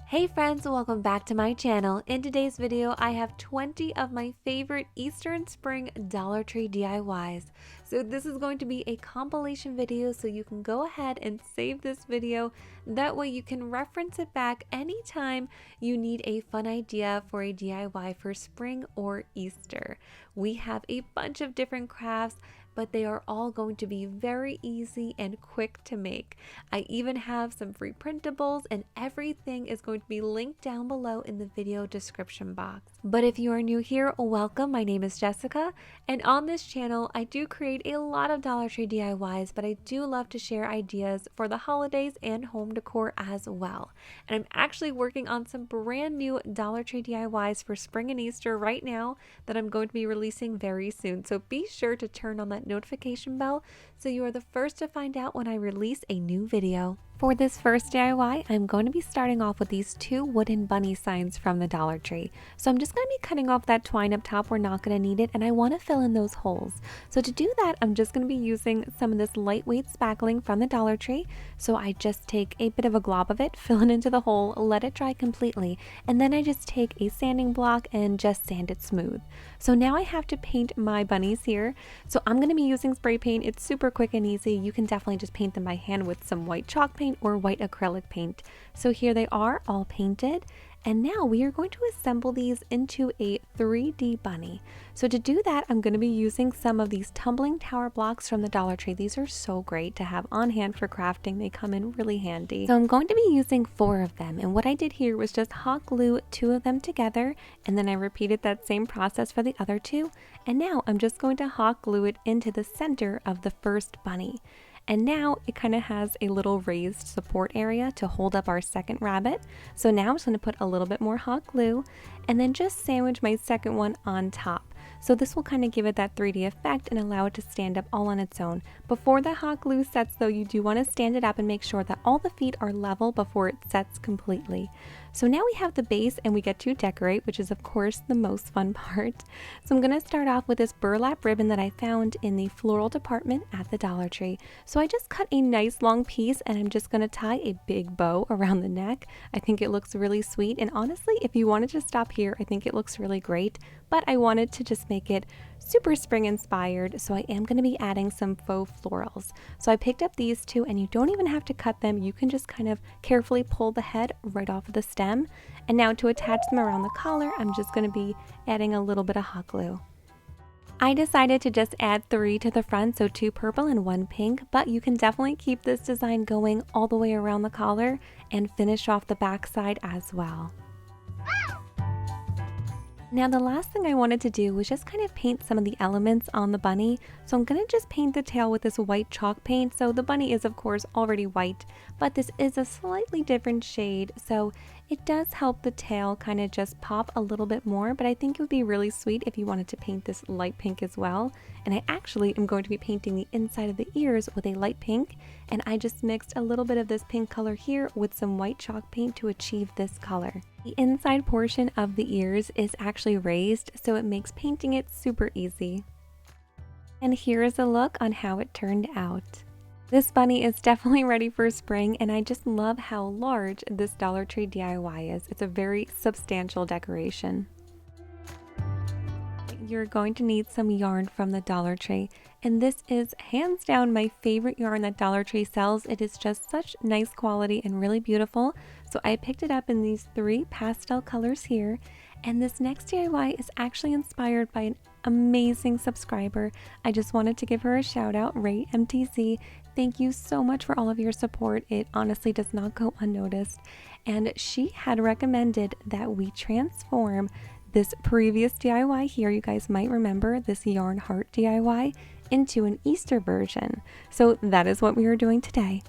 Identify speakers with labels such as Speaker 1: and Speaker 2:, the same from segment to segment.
Speaker 1: Hey friends, welcome back to my channel. In today's video, I have 20 of my favorite Easter and Spring Dollar Tree DIYs. So this is going to be a compilation video, so you can go ahead and save this video. That way you can reference it back anytime you need a fun idea for a DIY for spring or Easter. We have a bunch of different crafts, but they are all going to be very easy and quick to make. I even have some free printables, and everything is going to be linked down below in the video description box. But if you are new here, welcome. My name is Jessica, and on this channel I do create a lot of Dollar Tree DIYs, but I do love to share ideas for the holidays and home decor as well. And I'm actually working on some brand new Dollar Tree DIYs for spring and Easter right now that I'm going to be releasing very soon. So be sure to turn on that notification bell so you are the first to find out when I release a new video. For this first DIY, I'm going to be starting off with these two wooden bunny signs from the Dollar Tree. So I'm just going to be cutting off that twine up top. We're not going to need it, and I want to fill in those holes. So to do that, I'm just going to be using some of this lightweight spackling from the Dollar Tree. So I just take a bit of a glob of it, fill it into the hole, let it dry completely, and then I just take a sanding block and just sand it smooth. So now I have to paint my bunnies here. So I'm going to be using spray paint. It's super quick and easy. You can definitely just paint them by hand with some white chalk paint or white acrylic paint. So here they are, all painted, and now we are going to assemble these into a 3D bunny. So to do that, I'm going to be using some of these tumbling tower blocks from the Dollar Tree. These are so great to have on hand for crafting. They come in really handy. So I'm going to be using 4 of them, and what I did here was just hot glue 2 of them together, and then I repeated that same process for the other 2, and now I'm just going to hot glue it into the center of the first bunny. And now it kind of has a little raised support area to hold up our second rabbit. So now I'm just going to put a little bit more hot glue and then just sandwich my second one on top. So this will kind of give it that 3D effect and allow it to stand up all on its own. Before the hot glue sets though, you do want to stand it up and make sure that all the feet are level before it sets completely. So now we have the base and we get to decorate, which is of course the most fun part. So I'm going to start off with this burlap ribbon that I found in the floral department at the Dollar Tree. So I just cut a nice long piece and I'm just going to tie a big bow around the neck. I think it looks really sweet, and honestly, if you wanted to stop here, I think it looks really great, but I wanted to just make it super spring inspired, so I am going to be adding some faux florals. So I picked up these 2, and you don't even have to cut them. You can just kind of carefully pull the head right off of the stem. And now to attach them around the collar, I'm just going to be adding a little bit of hot glue. I decided to just add 3 to the front, so 2 purple and 1 pink, but you can definitely keep this design going all the way around the collar and finish off the back side as well. Now the last thing I wanted to do was just kind of paint some of the elements on the bunny. So I'm going to just paint the tail with this white chalk paint. So the bunny is of course already white, but this is a slightly different shade. So it does help the tail kind of just pop a little bit more, but I think it would be really sweet if you wanted to paint this light pink as well. And I actually am going to be painting the inside of the ears with a light pink, and I just mixed a little bit of this pink color here with some white chalk paint to achieve this color. The inside portion of the ears is actually raised, so it makes painting it super easy. And here is a look on how it turned out. This bunny is definitely ready for spring, and I just love how large this Dollar Tree DIY is. It's a very substantial decoration. You're going to need some yarn from the Dollar Tree, and this is hands down my favorite yarn that Dollar Tree sells. It is just such nice quality and really beautiful. So I picked it up in these 3 pastel colors here, and this next DIY is actually inspired by an amazing subscriber. I just wanted to give her a shout out, Ray MTC. Thank you so much for all of your support. It honestly does not go unnoticed. And she had recommended that we transform this previous DIY here, you guys might remember this yarn heart DIY, into an Easter version. So that is what we are doing today.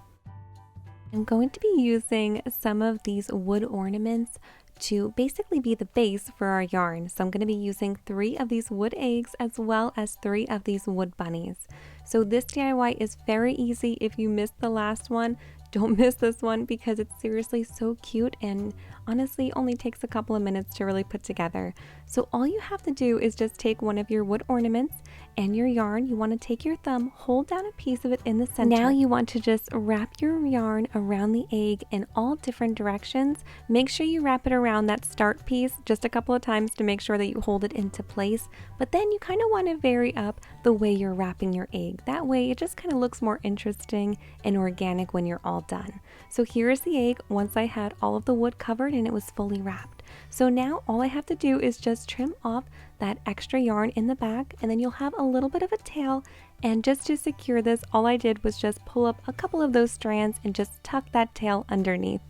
Speaker 1: I'm going to be using some of these wood ornaments to basically be the base for our yarn. So I'm going to be using 3 of these wood eggs as well as 3 of these wood bunnies. So this DIY is very easy. If you missed the last one, don't miss this one because it's seriously so cute and honestly only takes a couple of minutes to really put together. So all you have to do is just take one of your wood ornaments and your yarn. You want to take your thumb, hold down a piece of it in the center. Now you want to just wrap your yarn around the egg in all different directions. Make sure you wrap it around that start piece just a couple of times to make sure that you hold it into place. But then you kind of want to vary up the way you're wrapping your egg. That way it just kind of looks more interesting and organic when you're all done. So here is the egg once I had all of the wood covered and it was fully wrapped. So now all I have to do is just trim off that extra yarn in the back, and then you'll have a little bit of a tail. And just to secure this, all I did was just pull up a couple of those strands and just tuck that tail underneath.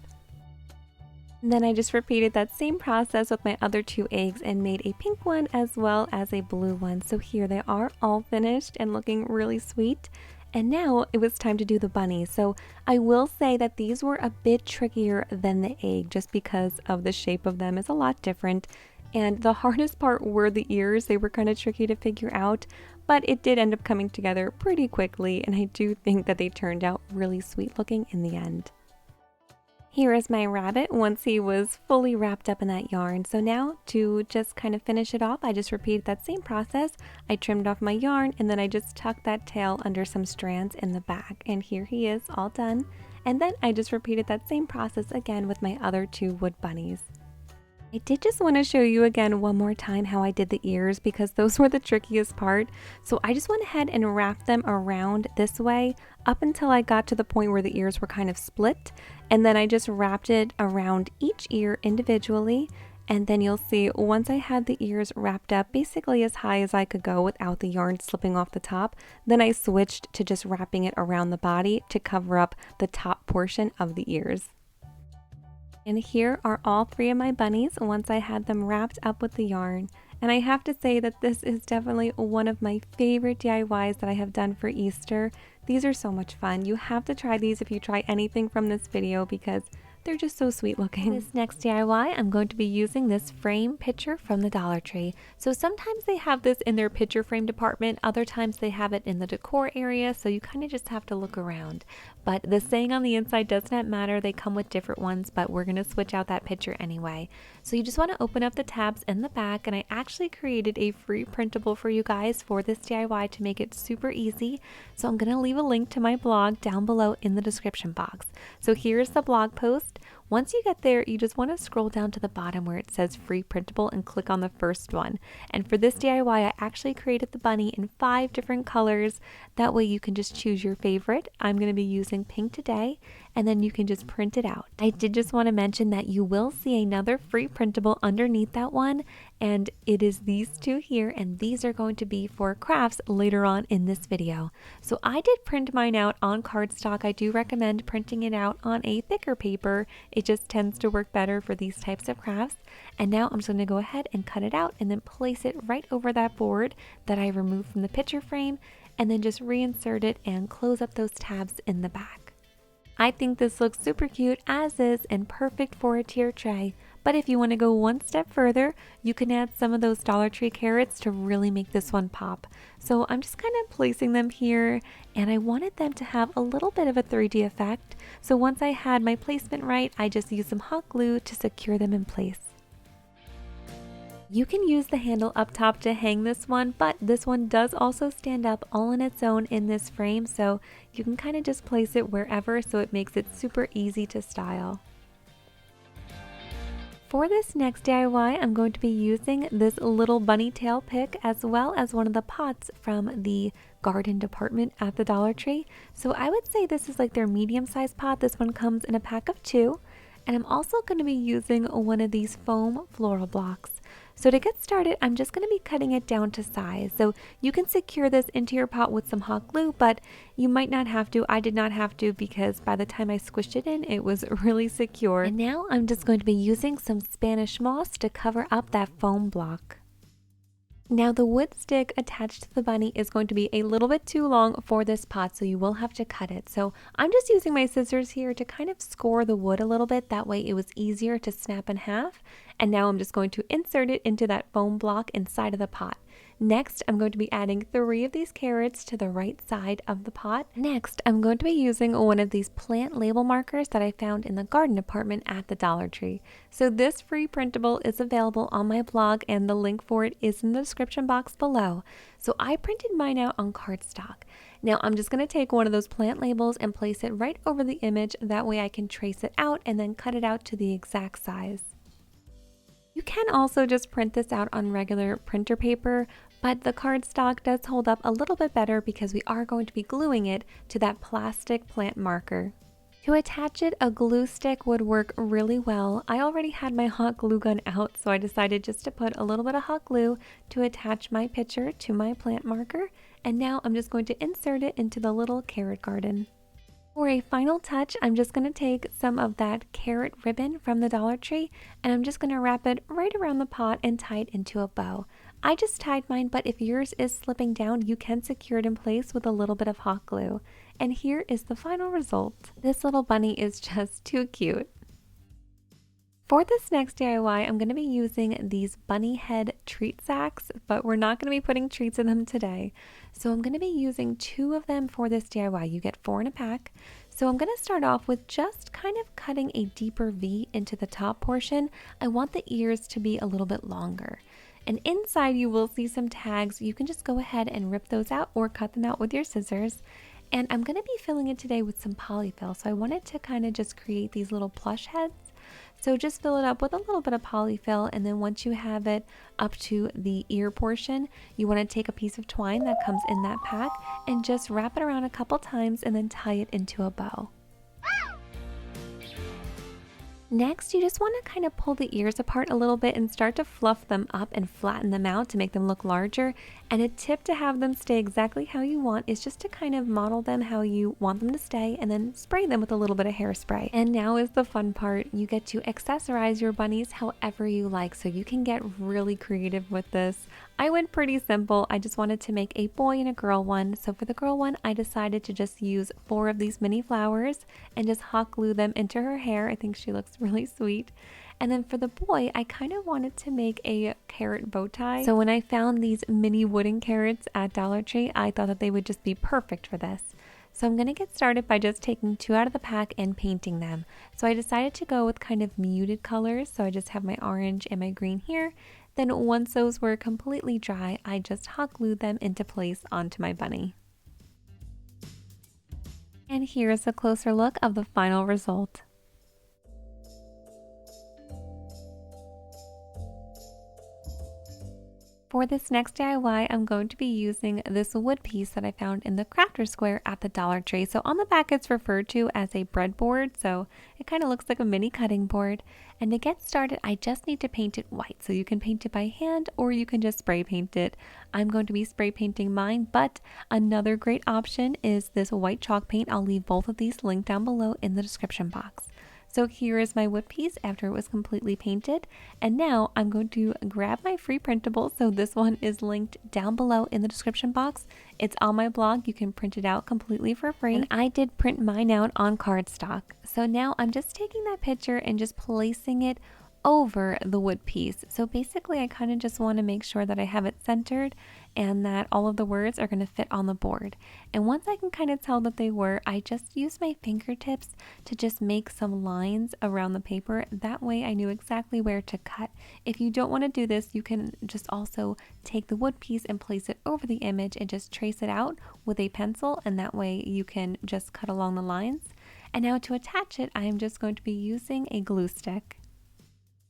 Speaker 1: And then I just repeated that same process with my other two eggs and made a pink one as well as a blue one. So here they are, all finished and looking really sweet. And now it was time to do the bunny. So I will say that these were a bit trickier than the egg just because of the shape of them is a lot different. And the hardest part were the ears. They were kind of tricky to figure out, but it did end up coming together pretty quickly. And I do think that they turned out really sweet looking in the end. Here is my rabbit once he was fully wrapped up in that yarn. So now to just kind of finish it off, I just repeated that same process. I trimmed off my yarn and then I just tucked that tail under some strands in the back. And here he is all done. And then I just repeated that same process again with my other two wood bunnies. I did just want to show you again one more time how I did the ears because those were the trickiest part. So I just went ahead and wrapped them around this way up until I got to the point where the ears were kind of split. And then I just wrapped it around each ear individually. And then you'll see once I had the ears wrapped up basically as high as I could go without the yarn slipping off the top, then I switched to just wrapping it around the body to cover up the top portion of the ears. And here are all three of my bunnies once I had them wrapped up with the yarn. And I have to say that this is definitely one of my favorite DIYs that I have done for Easter. These are so much fun. You have to try these if you try anything from this video because they're just so sweet looking. This next DIY, I'm going to be using this frame picture from the Dollar Tree. So sometimes they have this in their picture frame department, other times they have it in the decor area, so you kind of just have to look around. But the saying on the inside does not matter, they come with different ones, but we're going to switch out that picture anyway. So you just want to open up the tabs in the back, and I actually created a free printable for you guys for this DIY to make it super easy. So I'm going to leave a link to my blog down below in the description box. So here's the blog post. Once you get there, you just want to scroll down to the bottom where it says free printable and click on the first one. And for this DIY, I actually created the bunny in 5 different colors. That way you can just choose your favorite. I'm going to be using pink today, and then you can just print it out. I did just want to mention that you will see another free printable underneath that one, and it is these two here, and these are going to be for crafts later on in this video. So I did print mine out on cardstock. I do recommend printing it out on a thicker paper. It just tends to work better for these types of crafts. And now I'm just going to go ahead and cut it out and then place it right over that board that I removed from the picture frame, and then just reinsert it and close up those tabs in the back. I think this looks super cute as is and perfect for a tier tray. But if you want to go one step further, you can add some of those Dollar Tree carrots to really make this one pop. So I'm just kind of placing them here, and I wanted them to have a little bit of a 3D effect. So once I had my placement right, I just used some hot glue to secure them in place. You can use the handle up top to hang this one, but this one does also stand up all on its own in this frame, so you can kind of just place it wherever so it makes it super easy to style. For this next DIY, I'm going to be using this little bunny tail pick as well as one of the pots from the garden department at the Dollar Tree. So I would say this is like their medium-sized pot. This one comes in a pack of 2. And I'm also going to be using one of these foam floral blocks. So to get started, I'm just going to be cutting it down to size. So you can secure this into your pot with some hot glue, but you might not have to. I did not have to because by the time I squished it in, it was really secure. And now I'm just going to be using some Spanish moss to cover up that foam block. Now the wood stick attached to the bunny is going to be a little bit too long for this pot, so you will have to cut it. So I'm just using my scissors here to kind of score the wood a little bit. That way it was easier to snap in half. And now I'm just going to insert it into that foam block inside of the pot. Next, I'm going to be adding 3 of these carrots to the right side of the pot. Next, I'm going to be using one of these plant label markers that I found in the garden department at the Dollar Tree. So this free printable is available on my blog and the link for it is in the description box below. So I printed mine out on cardstock. Now I'm just going to take one of those plant labels and place it right over the image. That way I can trace it out and then cut it out to the exact size. You can also just print this out on regular printer paper, but the cardstock does hold up a little bit better because we are going to be gluing it to that plastic plant marker. To attach it, a glue stick would work really well. I already had my hot glue gun out, so I decided just to put a little bit of hot glue to attach my picture to my plant marker, and now I'm just going to insert it into the little carrot garden. For a final touch, I'm just going to take some of that carrot ribbon from the Dollar Tree and I'm just going to wrap it right around the pot and tie it into a bow. I just tied mine, but if yours is slipping down, you can secure it in place with a little bit of hot glue. And here is the final result. This little bunny is just too cute. For this next DIY, I'm going to be using these bunny head treat sacks, but we're not going to be putting treats in them today. So I'm going to be using 2 of them for this DIY. You get 4 in a pack. So I'm going to start off with just kind of cutting a deeper V into the top portion. I want the ears to be a little bit longer. And inside you will see some tags. You can just go ahead and rip those out or cut them out with your scissors. And I'm going to be filling it today with some Poly-Fil. So I wanted to kind of just create these little plush heads. So just fill it up with a little bit of Poly-Fil, and then once you have it up to the ear portion, you want to take a piece of twine that comes in that pack and just wrap it around a couple times and then tie it into a bow. Next, you just want to kind of pull the ears apart a little bit and start to fluff them up and flatten them out to make them look larger. And a tip to have them stay exactly how you want is just to kind of model them how you want them to stay and then spray them with a little bit of hairspray. And now is the fun part. You get to accessorize your bunnies however you like, so you can get really creative with this. I went pretty simple. I just wanted to make a boy and a girl one. So for the girl one, I decided to just use 4 of these mini flowers and just hot glue them into her hair. I think she looks really sweet. And then for the boy, I kind of wanted to make a carrot bow tie. So when I found these mini wooden carrots at Dollar Tree, I thought that they would just be perfect for this. So I'm going to get started by just taking 2 out of the pack and painting them. So I decided to go with kind of muted colors. So I just have my orange and my green here. Then once those were completely dry, I just hot glued them into place onto my bunny. And here's a closer look of the final result. For this next DIY, I'm going to be using this wood piece that I found in the crafter square at the Dollar Tree. So on the back it's referred to as a breadboard, so it kind of looks like a mini cutting board. And to get started, I just need to paint it white. So you can paint it by hand or you can just spray paint it. I'm going to be spray painting mine, but another great option is this white chalk paint. I'll leave both of these linked down below in the description box. So here is my wood piece after it was completely painted. And now I'm going to grab my free printable. So this one is linked down below in the description box. It's on my blog. You can print it out completely for free. And I did print mine out on cardstock. So now I'm just taking that picture and just placing it over the wood piece. So basically I kind of just want to make sure that I have it centered and that all of the words are going to fit on the board. And once I can kind of tell that they were, I just used my fingertips to just make some lines around the paper. That way I knew exactly where to cut. If you don't want to do this, you can just also take the wood piece and place it over the image and just trace it out with a pencil, and that way you can just cut along the lines. And now to attach it, I am just going to be using a glue stick.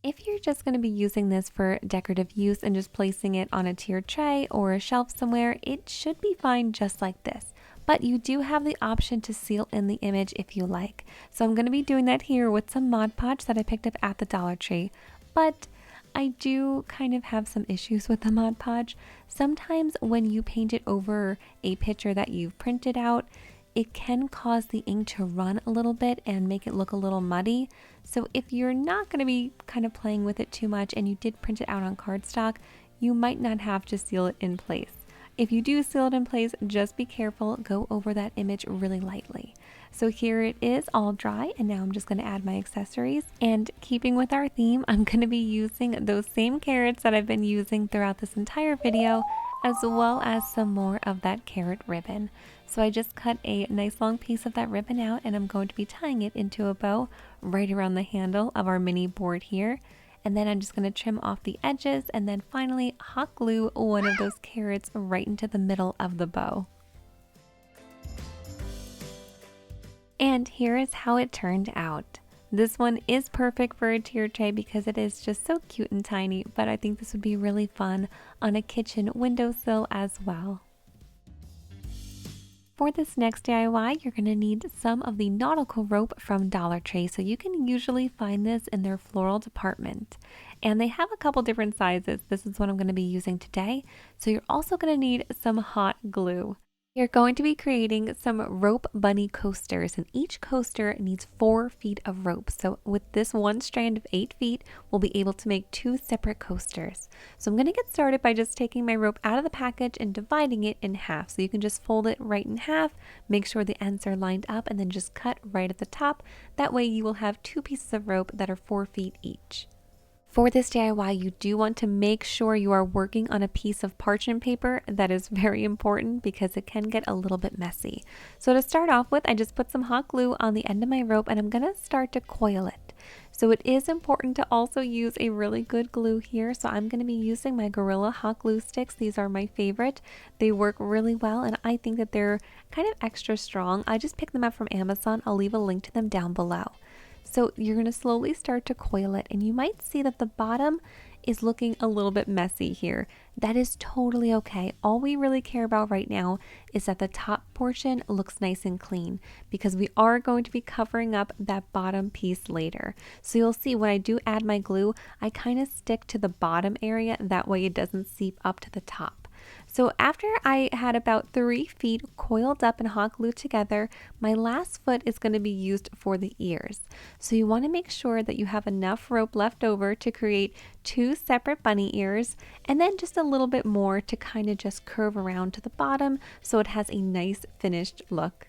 Speaker 1: If you're just going to be using this for decorative use and just placing it on a tiered tray or a shelf somewhere, it should be fine just like this. But you do have the option to seal in the image if you like. So I'm going to be doing that here with some Mod Podge that I picked up at the Dollar Tree. But I do kind of have some issues with the Mod Podge. Sometimes when you paint it over a picture that you've printed out, it can cause the ink to run a little bit and make it look a little muddy. So if you're not going to be kind of playing with it too much and you did print it out on cardstock, you might not have to seal it in place. If you do seal it in place, just be careful, go over that image really lightly. So here it is all dry, and now I'm just going to add my accessories. And keeping with our theme, I'm going to be using those same carrots that I've been using throughout this entire video. as well as some more of that carrot ribbon. So I just cut a nice long piece of that ribbon out, and I'm going to be tying it into a bow right around the handle of our mini board here. And then I'm just going to trim off the edges and then finally hot glue one of those carrots right into the middle of the bow. And here is how it turned out. This one is perfect for a tier tray because it is just so cute and tiny, but I think this would be really fun on a kitchen windowsill as well. For this next DIY, you're going to need some of the nautical rope from Dollar Tree. So you can usually find this in their floral department. And they have a couple different sizes. This is what I'm going to be using today. So you're also going to need some hot glue. You're going to be creating some rope bunny coasters, and each coaster needs 4 feet of rope. So with this one strand of 8 feet, we'll be able to make 2 separate coasters. So I'm going to get started by just taking my rope out of the package and dividing it in half. So you can just fold it right in half, make sure the ends are lined up, and then just cut right at the top. That way you will have 2 pieces of rope that are 4 feet each. For this DIY, you do want to make sure you are working on a piece of parchment paper. That is very important because it can get a little bit messy. So to start off with, I just put some hot glue on the end of my rope and I'm going to start to coil it. So it is important to also use a really good glue here. So I'm going to be using my Gorilla hot glue sticks. These are my favorite. They work really well and I think that they're kind of extra strong. I just picked them up from Amazon. I'll leave a link to them down below. So you're going to slowly start to coil it, and you might see that the bottom is looking a little bit messy here. That is totally okay. All we really care about right now is that the top portion looks nice and clean because we are going to be covering up that bottom piece later. So you'll see when I do add my glue, I kind of stick to the bottom area. That way it doesn't seep up to the top. So after I had about 3 feet coiled up and hot glued together, my last foot is going to be used for the ears. So you want to make sure that you have enough rope left over to create 2 separate bunny ears and then just a little bit more to kind of just curve around to the bottom so it has a nice finished look.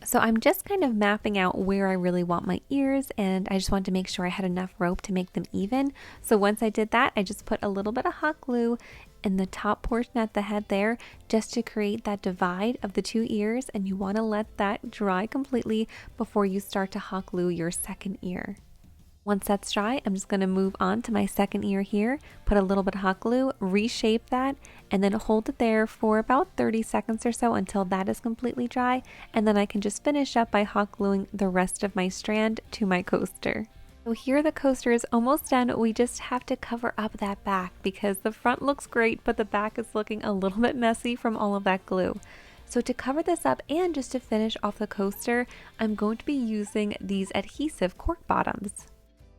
Speaker 1: So I'm just kind of mapping out where I really want my ears, and I just wanted to make sure I had enough rope to make them even. So once I did that, I just put a little bit of hot glue in the top portion at the head there just to create that divide of the 2 ears, and you want to let that dry completely before you start to hot glue your second ear. Once that's dry, I'm just going to move on to my second ear here, put a little bit of hot glue, reshape that, and then hold it there for about 30 seconds or so until that is completely dry, and then I can just finish up by hot gluing the rest of my strand to my coaster. So here the coaster is almost done. We just have to cover up that back because the front looks great, but the back is looking a little bit messy from all of that glue. So to cover this up and just to finish off the coaster, I'm going to be using these adhesive cork bottoms.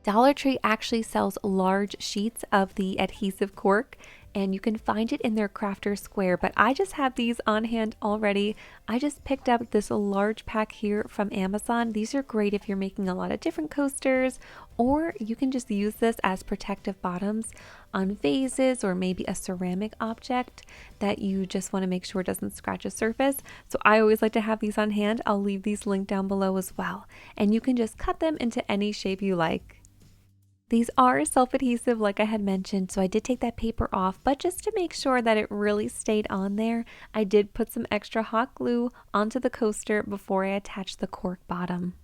Speaker 1: Dollar Tree actually sells large sheets of the adhesive cork, and you can find it in their crafter square, but I just have these on hand already. I just picked up this large pack here from Amazon. These are great if you're making a lot of different coasters, or you can just use this as protective bottoms on vases or maybe a ceramic object that you just want to make sure doesn't scratch a surface. So I always like to have these on hand. I'll leave these linked down below as well, and you can just cut them into any shape you like. These are self-adhesive like I had mentioned, so I did take that paper off, but just to make sure that it really stayed on there, I did put some extra hot glue onto the coaster before I attached the cork bottom.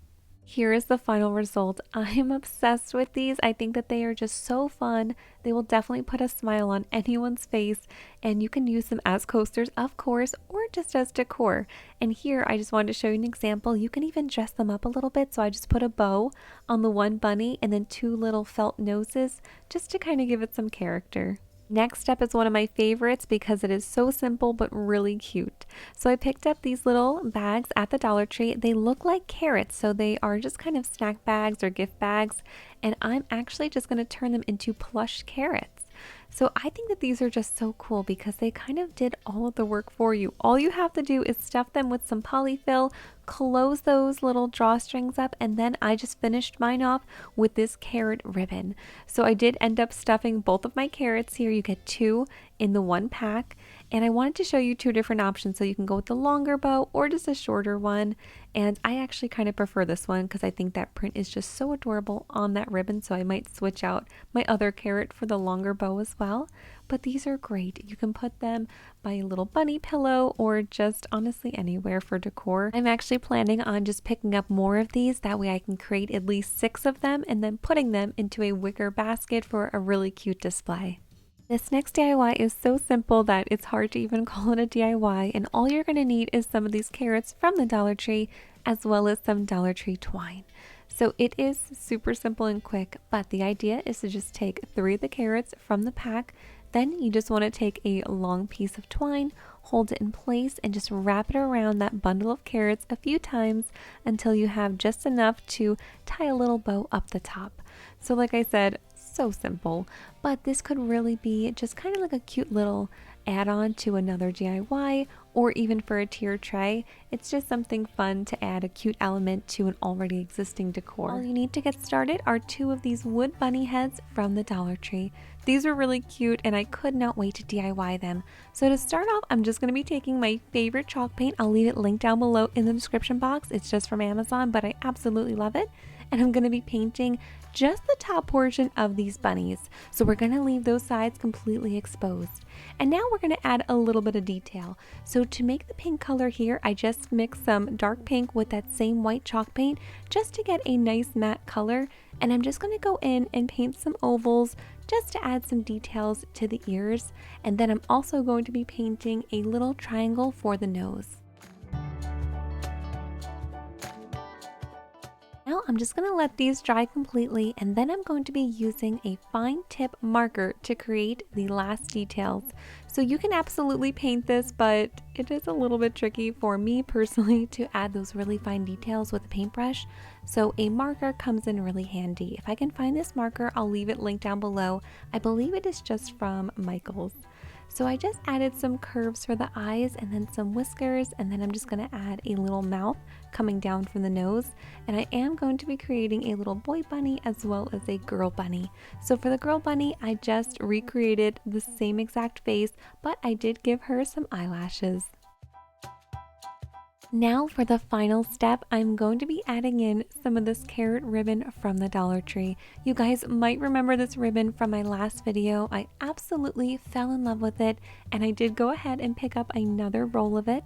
Speaker 1: Here is the final result. I am obsessed with these. I think that they are just so fun. They will definitely put a smile on anyone's face, and you can use them as coasters, of course, or just as decor. And here I just wanted to show you an example. You can even dress them up a little bit. So I just put a bow on the one bunny and then 2 little felt noses just to kind of give it some character. Next up is one of my favorites because it is so simple but really cute. So I picked up these little bags at the Dollar Tree. They look like carrots, so they are just kind of snack bags or gift bags, and I'm actually just going to turn them into plush carrots. So I think that these are just so cool because they kind of did all of the work for you. All you have to do is stuff them with some Poly-Fil, close those little drawstrings up, and then I just finished mine off with this carrot ribbon. So I did end up stuffing both of my carrots here. You get 2 in the one pack, and I wanted to show you 2 different options so you can go with the longer bow or just a shorter one. And I actually kind of prefer this one because I think that print is just so adorable on that ribbon, so I might switch out my other carrot for the longer bow as well. well, but these are great. You can put them by a little bunny pillow or just honestly anywhere for decor. I'm actually planning on just picking up more of these, that way I can create at least 6 of them and then putting them into a wicker basket for a really cute display. This next DIY is so simple that it's hard to even call it a DIY, and all you're going to need is some of these carrots from the Dollar Tree as well as some Dollar Tree twine. So it is super simple and quick, but the idea is to just take 3 of the carrots from the pack. Then you just want to take a long piece of twine, hold it in place, and just wrap it around that bundle of carrots a few times until you have just enough to tie a little bow up the top. So like I said, so simple, but this could really be just kind of like a cute little add-on to another DIY, or even for a tier tray. It's just something fun to add a cute element to an already existing decor. All you need to get started are 2 of these wood bunny heads from the Dollar Tree. These are really cute and I could not wait to DIY them. So to start off, I'm just going to be taking my favorite chalk paint. I'll leave it linked down below in the description box. It's just from Amazon, but I absolutely love it. And I'm going to be painting just the top portion of these bunnies. So we're going to leave those sides completely exposed. And now we're going to add a little bit of detail. So to make the pink color here, I just mixed some dark pink with that same white chalk paint just to get a nice matte color. And I'm just going to go in and paint some ovals just to add some details to the ears. And then I'm also going to be painting a little triangle for the nose. Now I'm just going to let these dry completely, and then I'm going to be using a fine tip marker to create the last details. So you can absolutely paint this, but it is a little bit tricky for me personally to add those really fine details with a paintbrush. So a marker comes in really handy. If I can find this marker, I'll leave it linked down below. I believe it is just from Michael's. So I just added some curves for the eyes and then some whiskers, and then I'm just going to add a little mouth coming down from the nose. And I am going to be creating a little boy bunny as well as a girl bunny. So for the girl bunny, I just recreated the same exact face, but I did give her some eyelashes. Now for the final step, I'm going to be adding in some of this carrot ribbon from the Dollar Tree. You guys might remember this ribbon from my last video. I absolutely fell in love with it, and I did go ahead and pick up another roll of it.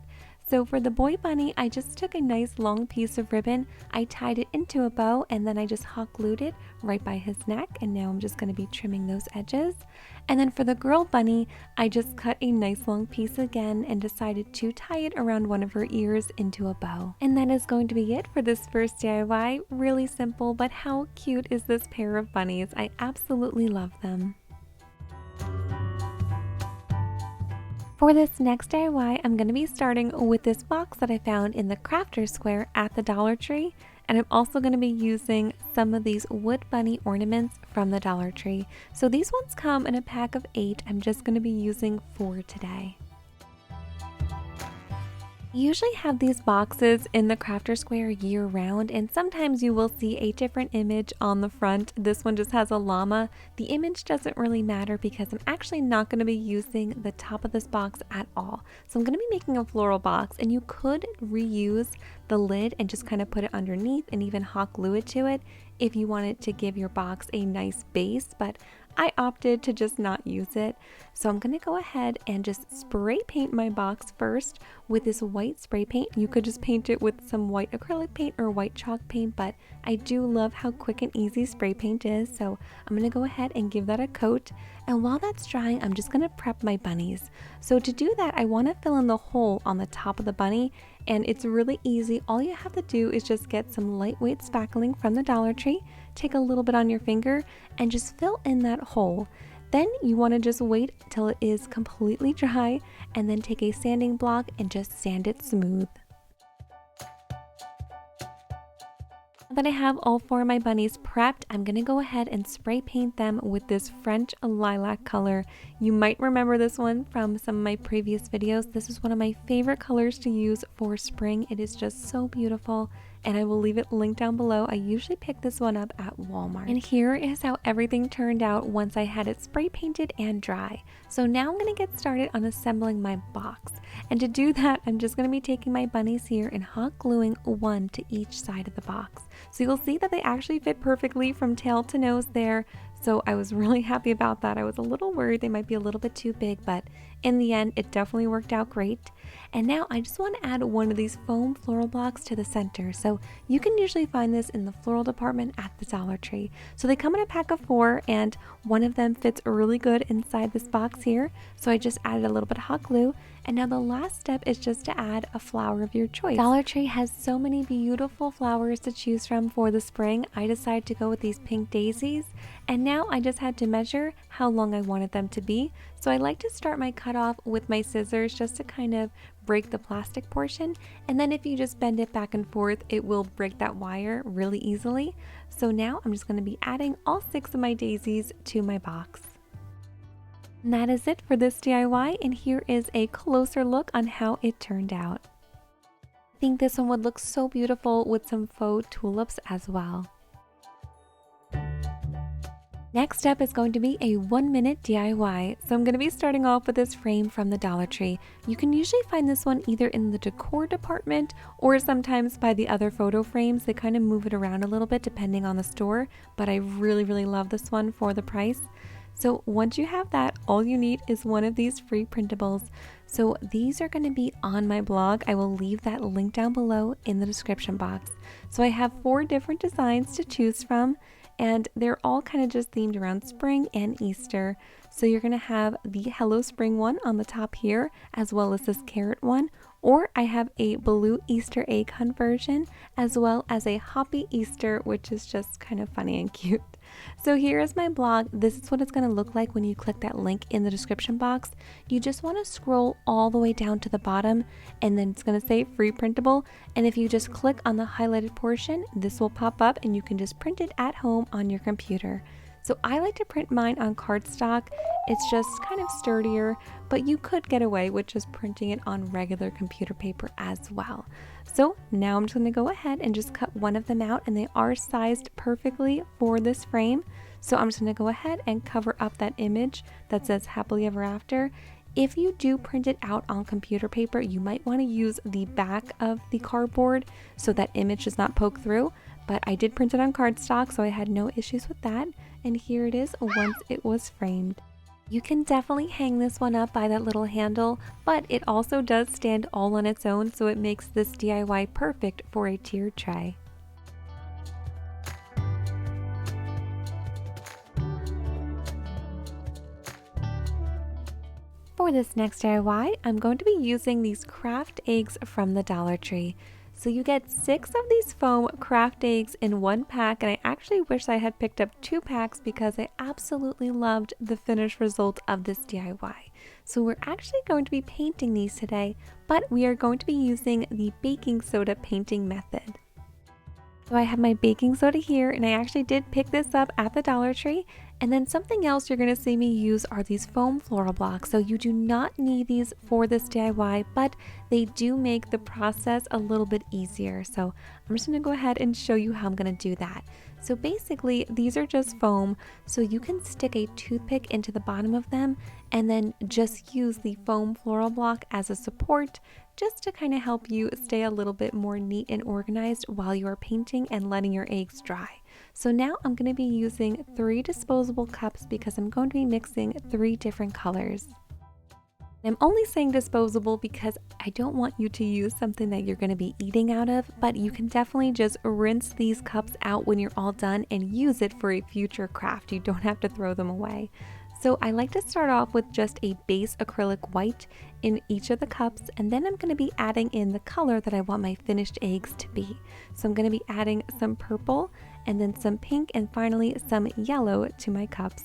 Speaker 1: So for the boy bunny, I just took a nice long piece of ribbon, I tied it into a bow, and then I just hot glued it right by his neck, and now I'm just going to be trimming those edges. And then for the girl bunny, I just cut a nice long piece again and decided to tie it around one of her ears into a bow. And that is going to be it for this first DIY. Really simple, but how cute is this pair of bunnies? I absolutely love them. For this next DIY, I'm going to be starting with this box that I found in the crafter square at the Dollar Tree, and I'm also going to be using some of these wood bunny ornaments from the Dollar Tree. So these ones come in a pack of 8. I'm just going to be using 4 today. You usually have these boxes in the crafter square year round, and sometimes you will see a different image on the front. This one just has a llama. The image doesn't really matter because I'm actually not going to be using the top of this box at all. So I'm going to be making a floral box, and you could reuse the lid and just kind of put it underneath and even hot glue it to it if you wanted to give your box a nice base, but I opted to just not use it. So I'm going to go ahead and just spray paint my box first with this white spray paint. You could just paint it with some white acrylic paint or white chalk paint, but I do love how quick and easy spray paint is. So I'm going to go ahead and give that a coat. And while that's drying, I'm just going to prep my bunnies. So to do that, I want to fill in the hole on the top of the bunny, and it's really easy. All you have to do is just get some lightweight spackling from the Dollar Tree, take a little bit on your finger, and just fill in that hole. Then you want to just wait till it is completely dry, and then take a sanding block and just sand it smooth. Now that I have all 4 of my bunnies prepped, I'm going to go ahead and spray paint them with this French lilac color. You might remember this one from some of my previous videos. This is one of my favorite colors to use for spring. It is just so beautiful, and I will leave it linked down below. I usually pick this one up at Walmart. And here is how everything turned out once I had it spray painted and dry. So now I'm going to get started on assembling my box. And to do that, I'm just going to be taking my bunnies here and hot gluing one to each side of the box. So you'll see that they actually fit perfectly from tail to nose there. So I was really happy about that. I was a little worried they might be a little bit too big, but in the end, it definitely worked out great. And now I just want to add one of these foam floral blocks to the center. So you can usually find this in the floral department at the Dollar Tree. So they come in a pack of 4 and one of them fits really good inside this box here. So I just added a little bit of hot glue. And now the last step is just to add a flower of your choice. Dollar Tree has so many beautiful flowers to choose from for the spring. I decided to go with these pink daisies. And now I just had to measure how long I wanted them to be. So I like to start my cutoff with my scissors just to kind of break the plastic portion. And then if you just bend it back and forth, it will break that wire really easily. So now I'm just going to be adding all 6 of my daisies to my box. And that is it for this DIY, and here is a closer look on how it turned out. I think this one would look so beautiful with some faux tulips as well. Next up is going to be a 1-minute DIY. So I'm going to be starting off with this frame from the Dollar Tree. You can usually find this one either in the decor department or sometimes by the other photo frames. They kind of move it around a little bit depending on the store, but I really love this one for the price. So once you have that, all you need is one of these free printables. So these are going to be on my blog. I will leave that link down below in the description box. So I have 4 different designs to choose from, and they're all kind of just themed around spring and Easter. So you're going to have the Hello Spring one on the top here, as well as this carrot one. Or I have a blue Easter egg hunt version, as well as a Hoppy Easter, which is just kind of funny and cute. So here is my blog. This is what it's going to look like when you click that link in the description box. You just want to scroll all the way down to the bottom, and then it's going to say free printable. And if you just click on the highlighted portion, this will pop up and you can just print it at home on your computer. So I like to print mine on cardstock. It's just kind of sturdier, but you could get away with just printing it on regular computer paper as well. So now I'm just going to go ahead and just cut one of them out, and they are sized perfectly for this frame. So I'm just going to go ahead and cover up that image that says happily ever after. If you do print it out on computer paper, you might want to use the back of the cardboard so that image does not poke through. But I did print it on cardstock, so I had no issues with that. And here it is once it was framed. You can definitely hang this one up by that little handle, but it also does stand all on its own, so it makes this DIY perfect for a tiered tray. For this next DIY, I'm going to be using these craft eggs from the Dollar Tree. So you get 6 of these foam craft eggs in one pack, and I actually wish I had picked up 2 packs because I absolutely loved the finished result of this DIY. So we're actually going to be painting these today, but we are going to be using the baking soda painting method. So I have my baking soda here, and I actually did pick this up at the Dollar Tree. And then something else you're going to see me use are these foam floral blocks. So you do not need these for this DIY, but they do make the process a little bit easier. So I'm just going to go ahead and show you how I'm going to do that. So basically, these are just foam, so you can stick a toothpick into the bottom of them and then just use the foam floral block as a support, just to kind of help you stay a little bit more neat and organized while you are painting and letting your eggs dry. So now I'm going to be using 3 disposable cups because I'm going to be mixing 3 different colors. I'm only saying disposable because I don't want you to use something that you're going to be eating out of, but you can definitely just rinse these cups out when you're all done and use it for a future craft. You don't have to throw them away. So I like to start off with just a base acrylic white in each of the cups, and then I'm going to be adding in the color that I want my finished eggs to be. So I'm going to be adding some purple and then some pink and finally some yellow to my cups.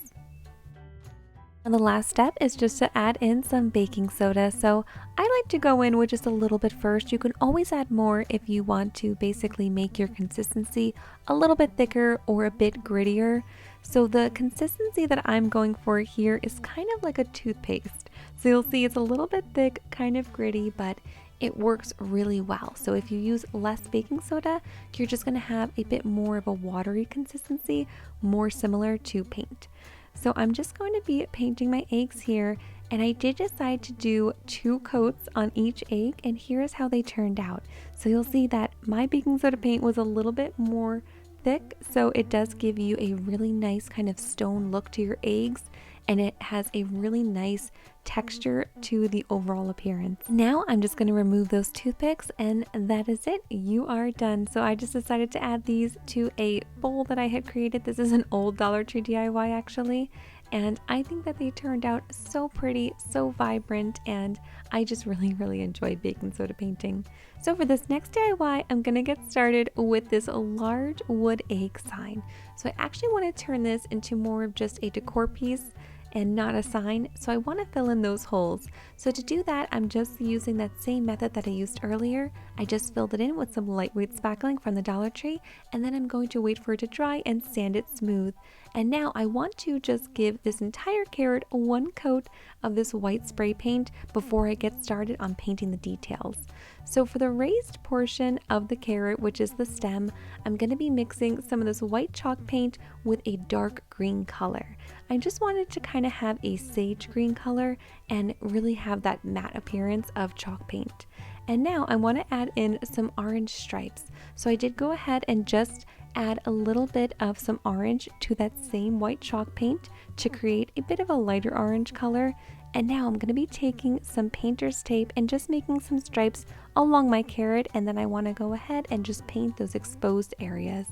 Speaker 1: And the last step is just to add in some baking soda. So I like to go in with just a little bit first. You can always add more if you want to basically make your consistency a little bit thicker or a bit grittier. So the consistency that I'm going for here is kind of like a toothpaste. So you'll see it's a little bit thick, kind of gritty, but it works really well. So if you use less baking soda, you're just going to have a bit more of a watery consistency, more similar to paint. So I'm just going to be painting my eggs here, and I did decide to do 2 coats on each egg, and here's how they turned out. So you'll see that my baking soda paint was a little bit more thick, so it does give you a really nice kind of stone look to your eggs, and it has a really nice texture to the overall appearance. Now I'm just going to remove those toothpicks, and that is it. You are done. So I just decided to add these to a bowl that I had created. This is an old Dollar Tree DIY actually, and I think that they turned out so pretty, so vibrant, and I just really enjoy baking soda painting. So for this next DIY, I'm gonna get started with this large wood egg sign. So I actually want to turn this into more of just a decor piece and not a sign, so I want to fill in those holes. So to do that, I'm just using that same method that I used earlier. I just filled it in with some lightweight spackling from the Dollar Tree, and then I'm going to wait for it to dry and sand it smooth. And now I want to just give this entire carrot one coat of this white spray paint before I get started on painting the details. So for the raised portion of the carrot, which is the stem, I'm going to be mixing some of this white chalk paint with a dark green color. I just wanted to kind of have a sage green color and really have that matte appearance of chalk paint. And now I want to add in some orange stripes. So I did go ahead and just add a little bit of some orange to that same white chalk paint to create a bit of a lighter orange color. And now I'm going to be taking some painter's tape and just making some stripes along my carrot, and then I want to go ahead and just paint those exposed areas.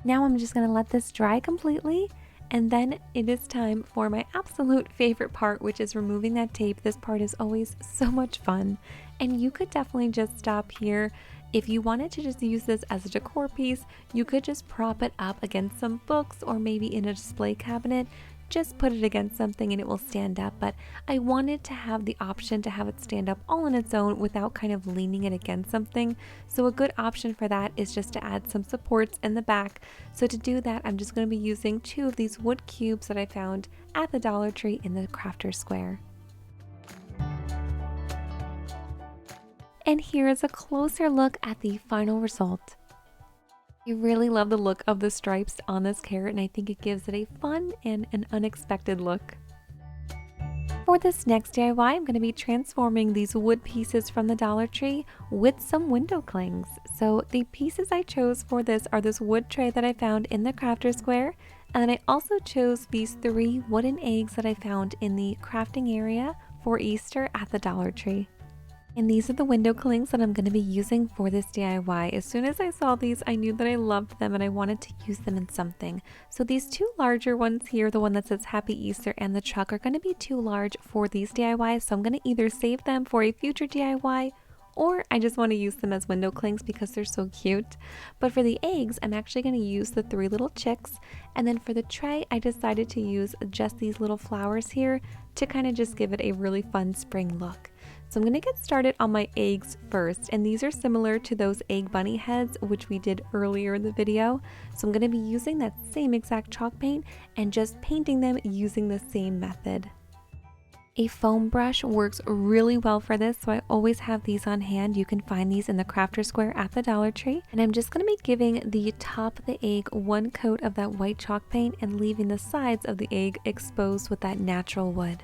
Speaker 1: Now I'm just going to let this dry completely, and then it is time for my absolute favorite part, which is removing that tape. This part is always so much fun, and you could definitely just stop here. If you wanted to just use this as a decor piece, you could just prop it up against some books or maybe in a display cabinet. Just put it against something and it will stand up, but I wanted to have the option to have it stand up all on its own without kind of leaning it against something. So a good option for that is just to add some supports in the back. So to do that, I'm just going to be using 2 of these wood cubes that I found at the Dollar Tree in the Crafter Square. And here is a closer look at the final result. I really love the look of the stripes on this carrot, and I think it gives it a fun and an unexpected look. For this next DIY, I'm going to be transforming these wood pieces from the Dollar Tree with some window clings. So the pieces I chose for this are this wood tray that I found in the Crafter Square, and then I also chose these 3 wooden eggs that I found in the crafting area for Easter at the Dollar Tree. And these are the window clings that I'm going to be using for this DIY. As soon as I saw these, I knew that I loved them and I wanted to use them in something. So these 2 larger ones here, the one that says Happy Easter and the truck, are going to be too large for these DIYs. So I'm going to either save them for a future DIY, or I just want to use them as window clings because they're so cute. But for the eggs, I'm actually going to use the 3 little chicks. And then for the tray, I decided to use just these little flowers here to kind of just give it a really fun spring look. So I'm going to get started on my eggs first, and these are similar to those egg bunny heads which we did earlier in the video. So I'm going to be using that same exact chalk paint and just painting them using the same method. A foam brush works really well for this, so I always have these on hand. You can find these in the Crafter Square at the Dollar Tree. And I'm just going to be giving the top of the egg one coat of that white chalk paint and leaving the sides of the egg exposed with that natural wood.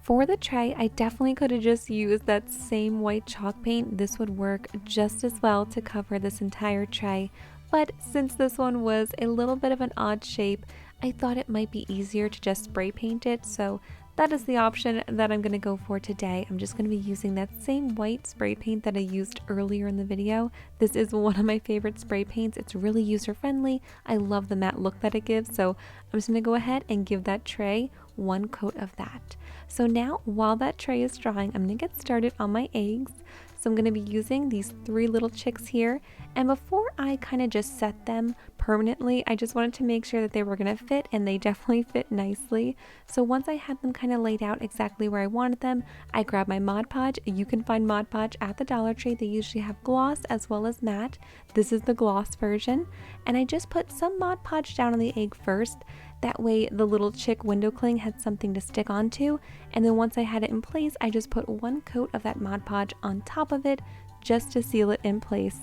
Speaker 1: For the tray, I definitely could have just used that same white chalk paint. This would work just as well to cover this entire tray. But since this one was a little bit of an odd shape, I thought it might be easier to just spray paint it. So that is the option that I'm going to go for today. I'm just going to be using that same white spray paint that I used earlier in the video. This is one of my favorite spray paints. It's really user friendly. I love the matte look that it gives. So I'm just going to go ahead and give that tray one coat of that. So now while that tray is drying, I'm going to get started on my eggs. So I'm going to be using these 3 little chicks here, and before I kind of just set them permanently, I just wanted to make sure that they were going to fit, and they definitely fit nicely. So once I had them kind of laid out exactly where I wanted them, I grabbed my Mod Podge. You can find Mod Podge at the Dollar Tree. They usually have gloss as well as matte. This is the gloss version, and I just put some Mod Podge down on the egg first. That way the little chick window cling had something to stick onto, and then once I had it in place, I just put one coat of that Mod Podge on top of it just to seal it in place.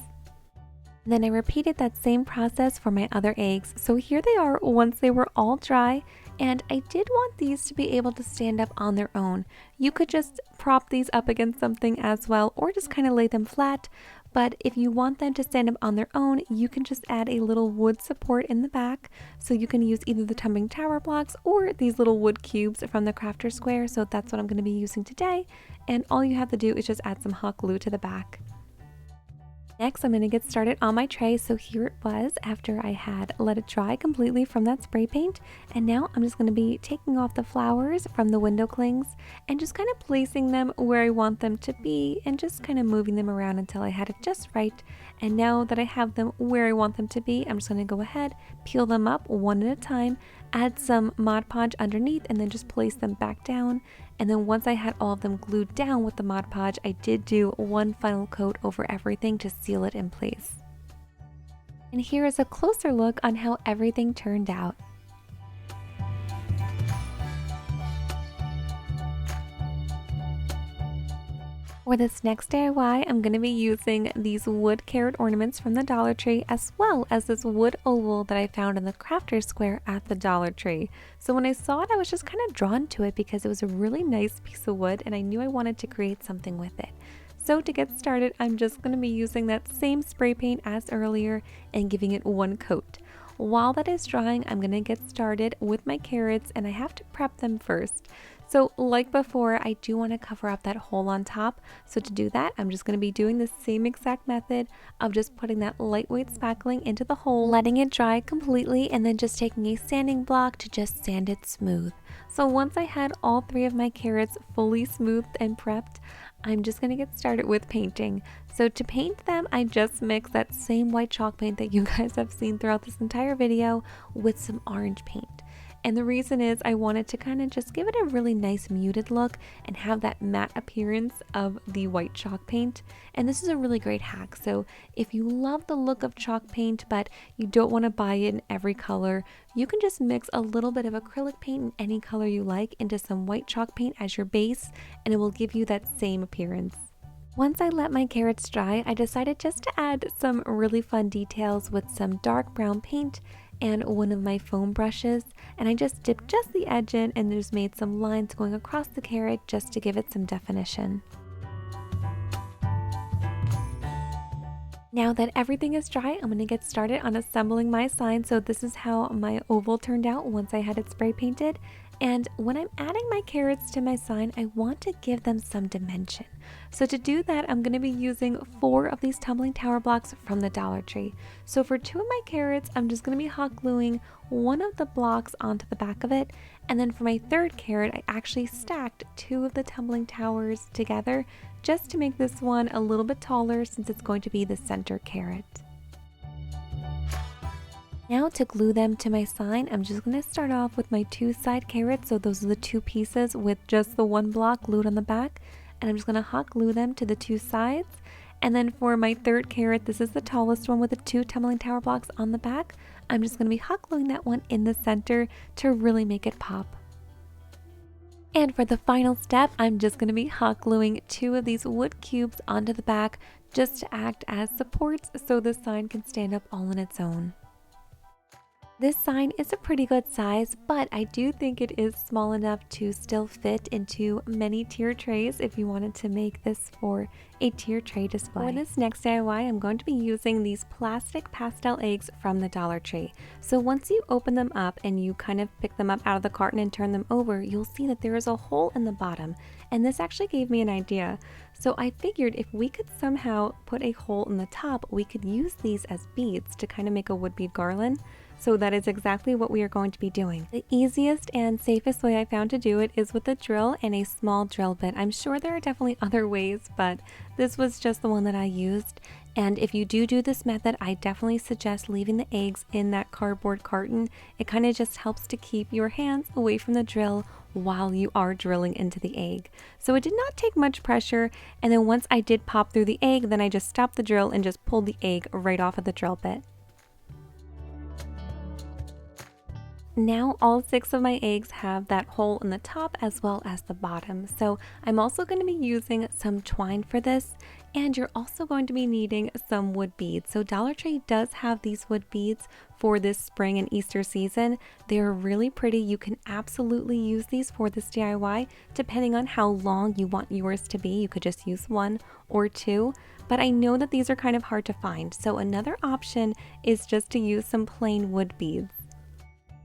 Speaker 1: Then I repeated that same process for my other eggs. So here they are once they were all dry, and I did want these to be able to stand up on their own. You could just prop these up against something as well, or just kind of lay them flat, But if you want them to stand up on their own, you can just add a little wood support in the back. So you can use either the tumbling tower blocks or these little wood cubes from the crafter square. So that's what I'm going to be using today. And all you have to do is just add some hot glue to the back. Next, I'm going to get started on my tray. So here it was after I had let it dry completely from that spray paint. And now I'm just going to be taking off the flowers from the window clings and just kind of placing them where I want them to be and just kind of moving them around until I had it just right. And now that I have them where I want them to be, I'm just going to go ahead, peel them up one at a time, add some Mod Podge underneath, and then just place them back down. And then once I had all of them glued down with the Mod Podge, I did do one final coat over everything to seal it in place. And here is a closer look on how everything turned out. For this next DIY, I'm going to be using these wood carrot ornaments from the Dollar Tree, as well as this wood oval that I found in the crafter square at the Dollar Tree. So when I saw it, I was just kind of drawn to it because it was a really nice piece of wood and I knew I wanted to create something with it. So to get started, I'm just going to be using that same spray paint as earlier and giving it one coat. While that is drying, I'm going to get started with my carrots and I have to prep them first. So like before, I do want to cover up that hole on top. So to do that, I'm just going to be doing the same exact method of just putting that lightweight spackling into the hole, letting it dry completely, and then just taking a sanding block to just sand it smooth. So once I had all three of my carrots fully smoothed and prepped, I'm just going to get started with painting. So to paint them, I just mixed that same white chalk paint that you guys have seen throughout this entire video with some orange paint. And the reason is I wanted to kind of just give it a really nice muted look and have that matte appearance of the white chalk paint. And this is a really great hack. So if you love the look of chalk paint, but you don't want to buy it in every color, you can just mix a little bit of acrylic paint in any color you like into some white chalk paint as your base, and it will give you that same appearance. Once I let my carrots dry, I decided just to add some really fun details with some dark brown paint and one of my foam brushes, and I just dipped just the edge in and just made some lines going across the carrot just to give it some definition. Now that everything is dry, I'm going to get started on assembling my sign. So this is how my oval turned out once I had it spray painted. And when I'm adding my carrots to my sign, I want to give them some dimension. So to do that, I'm going to be using 4 of these tumbling tower blocks from the Dollar Tree. So for 2 of my carrots, I'm just going to be hot gluing one of the blocks onto the back of it. And then for my third carrot, I actually stacked 2 of the tumbling towers together just to make this one a little bit taller since it's going to be the center carrot. Now to glue them to my sign, I'm just going to start off with my 2 side carrots. So those are the 2 pieces with just the 1 block glued on the back. And I'm just going to hot glue them to the 2 sides. And then for my third carrot, this is the tallest one with the 2 tumbling tower blocks on the back. I'm just going to be hot gluing that one in the center to really make it pop. And for the final step, I'm just going to be hot gluing 2 of these wood cubes onto the back just to act as supports so the sign can stand up all on its own. This sign is a pretty good size, but I do think it is small enough to still fit into many tier trays if you wanted to make this for a tier tray display. For this next DIY, I'm going to be using these plastic pastel eggs from the Dollar Tree. So once you open them up and you kind of pick them up out of the carton and turn them over, you'll see that there is a hole in the bottom. And this actually gave me an idea. So I figured if we could somehow put a hole in the top, we could use these as beads to kind of make a wood bead garland. So that is exactly what we are going to be doing. The easiest and safest way I found to do it is with a drill and a small drill bit. I'm sure there are definitely other ways, but this was just the one that I used. And if you do this method, I definitely suggest leaving the eggs in that cardboard carton. It kind of just helps to keep your hands away from the drill while you are drilling into the egg. So it did not take much pressure, and then once I did pop through the egg, then I just stopped the drill and just pulled the egg right off of the drill bit. Now all 6 of my eggs have that hole in the top as well as the bottom. So I'm also going to be using some twine for this, and you're also going to be needing some wood beads. So Dollar Tree does have these wood beads for this spring and Easter season. They're really pretty. You can absolutely use these for this DIY depending on how long you want yours to be. You could just use 1 or 2. But I know that these are kind of hard to find. So another option is just to use some plain wood beads.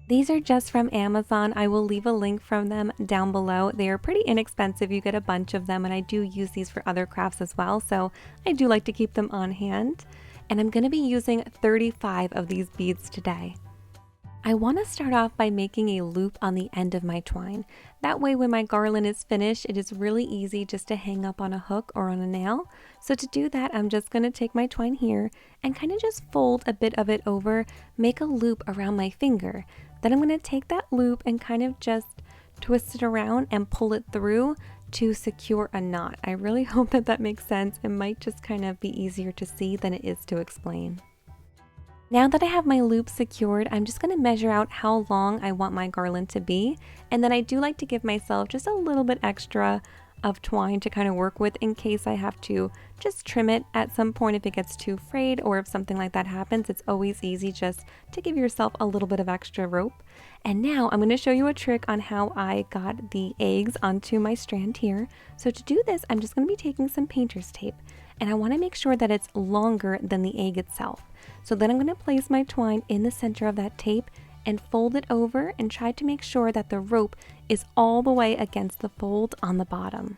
Speaker 1: These are just from Amazon. I will leave a link from them down below. They are pretty inexpensive. You get a bunch of them, and I do use these for other crafts as well, so I do like to keep them on hand. And I'm going to be using 35 of these beads today. I want to start off by making a loop on the end of my twine. That way when my garland is finished, it is really easy just to hang up on a hook or on a nail. So to do that, I'm just going to take my twine here and kind of just fold a bit of it over, make a loop around my finger. Then I'm going to take that loop and kind of just twist it around and pull it through to secure a knot. I really hope that that makes sense. It might just kind of be easier to see than it is to explain. Now that I have my loop secured, I'm just going to measure out how long I want my garland to be, and then I do like to give myself just a little bit extra of twine to kind of work with in case I have to just trim it at some point if it gets too frayed, or if something like that happens. It's always easy just to give yourself a little bit of extra rope. And now I'm going to show you a trick on how I got the eggs onto my strand here. So to do this, I'm just going to be taking some painter's tape, and I want to make sure that it's longer than the egg itself. So then I'm going to place my twine in the center of that tape and fold it over and try to make sure that the rope is all the way against the fold on the bottom.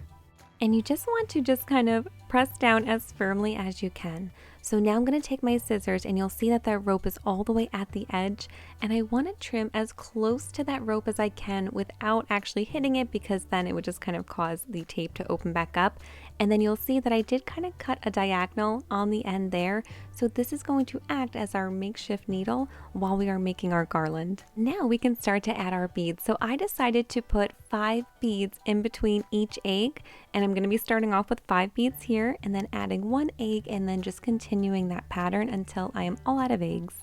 Speaker 1: And you just want to just kind of press down as firmly as you can. So now I'm going to take my scissors, and you'll see that that rope is all the way at the edge, and I want to trim as close to that rope as I can without actually hitting it, because then it would just kind of cause the tape to open back up. And then you'll see that I did kind of cut a diagonal on the end there. So this is going to act as our makeshift needle while we are making our garland. Now we can start to add our beads. So I decided to put 5 beads in between each egg, and I'm going to be starting off with 5 beads here and then adding 1 egg, and then just continuing that pattern until I am all out of eggs.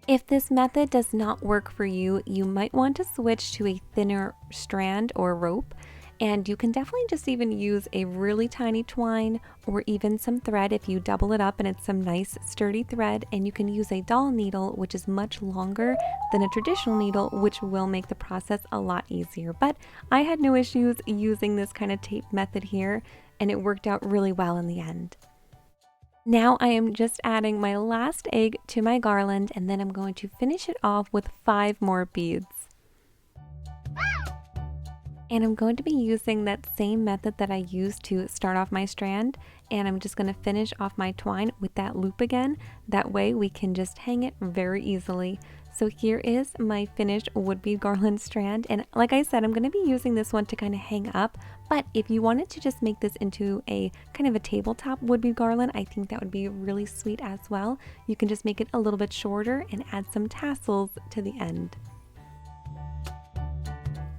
Speaker 1: If this method does not work for you, you might want to switch to a thinner strand or rope. And you can definitely just even use a really tiny twine or even some thread if you double it up and it's some nice sturdy thread. And you can use a doll needle, which is much longer than a traditional needle, which will make the process a lot easier. But I had no issues using this kind of tape method here, and it worked out really well in the end. Now I am just adding my last egg to my garland, and then I'm going to finish it off with 5 more beads. And I'm going to be using that same method that I used to start off my strand, and I'm just going to finish off my twine with that loop again. That way we can just hang it very easily. So here is my finished wood bead garland strand, and like I said, I'm going to be using this one to kind of hang up, but if you wanted to just make this into a kind of a tabletop wood bead garland, I think that would be really sweet as well. You can just make it a little bit shorter and add some tassels to the end.